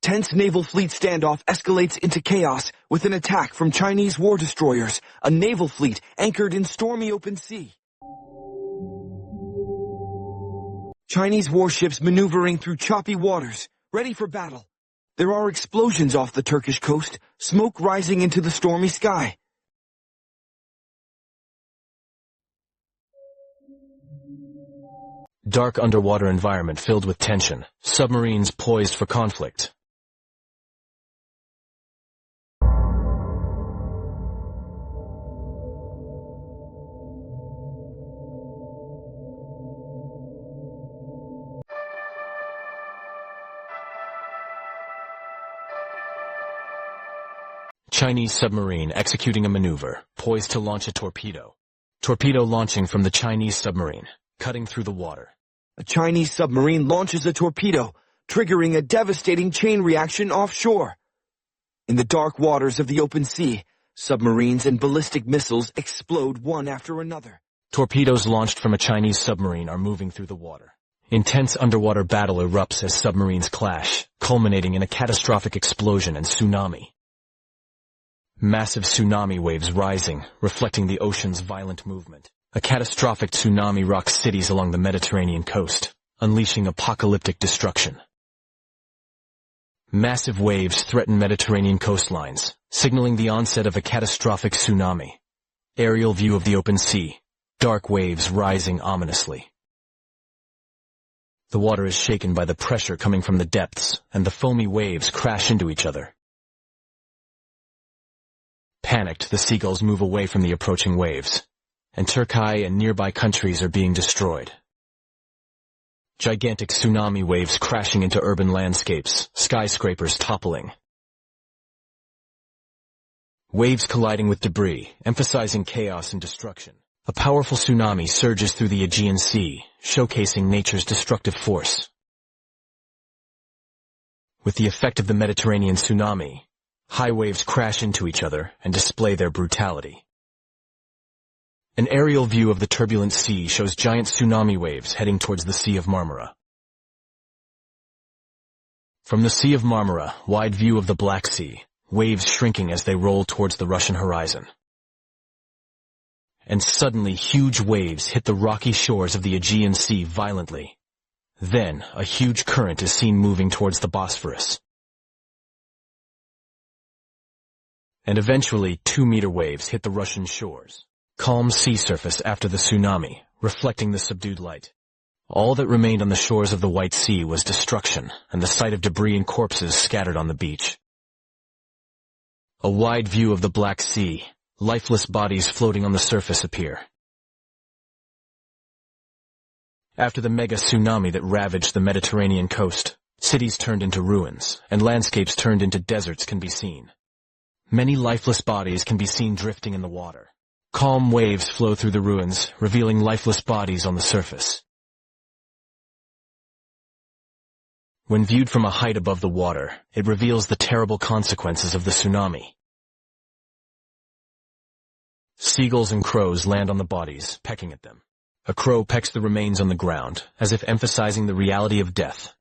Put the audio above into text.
Tense naval fleet standoff escalates into chaos with an attack from Chinese war destroyers, a naval fleet anchored in stormy open sea. Chinese warships maneuvering through choppy waters, ready for battle. There are explosions off the Turkish coast, smoke rising into the stormy sky. Dark underwater environment filled with tension, submarines poised for conflict. Chinese submarine executing a maneuver, poised to launch a torpedo. Torpedo launching from the Chinese submarine, cutting through the water. A Chinese submarine launches a torpedo, triggering a devastating chain reaction offshore. In the dark waters of the open sea, submarines and ballistic missiles explode one after another. Torpedoes launched from a Chinese submarine are moving through the water. Intense underwater battle erupts as submarines clash, culminating in a catastrophic explosion and tsunami. Massive tsunami waves rising, reflecting the ocean's violent movement. A catastrophic tsunami rocks cities along the Mediterranean coast, unleashing apocalyptic destruction. Massive waves threaten Mediterranean coastlines, signaling the onset of a catastrophic tsunami. Aerial view of the open sea, dark waves rising ominously. The water is shaken by the pressure coming from the depths, and the foamy waves crash into each other. Panicked, the seagulls move away from the approaching waves, and Turkey and nearby countries are being destroyed. Gigantic tsunami waves crashing into urban landscapes, skyscrapers toppling. Waves colliding with debris, emphasizing chaos and destruction. A powerful tsunami surges through the Aegean Sea, showcasing nature's destructive force. With the effect of the Mediterranean tsunami, high waves crash into each other and display their brutality. An aerial view of the turbulent sea shows giant tsunami waves heading towards the Sea of Marmara. From the Sea of Marmara, wide view of the Black Sea, waves shrinking as they roll towards the Russian horizon. And suddenly huge waves hit the rocky shores of the Aegean Sea violently. Then, a huge current is seen moving towards the Bosphorus. And eventually 2-meter waves hit the Russian shores. Calm sea surface after the tsunami, reflecting the subdued light. All that remained on the shores of the White Sea was destruction, and the sight of debris and corpses scattered on the beach. A wide view of the Black Sea, lifeless bodies floating on the surface appear. After the mega tsunami that ravaged the Mediterranean coast, cities turned into ruins, and landscapes turned into deserts can be seen. Many lifeless bodies can be seen drifting in the water. Calm waves flow through the ruins, revealing lifeless bodies on the surface. When viewed from a height above the water, it reveals the terrible consequences of the tsunami. Seagulls and crows land on the bodies, pecking at them. A crow pecks the remains on the ground, as if emphasizing the reality of death.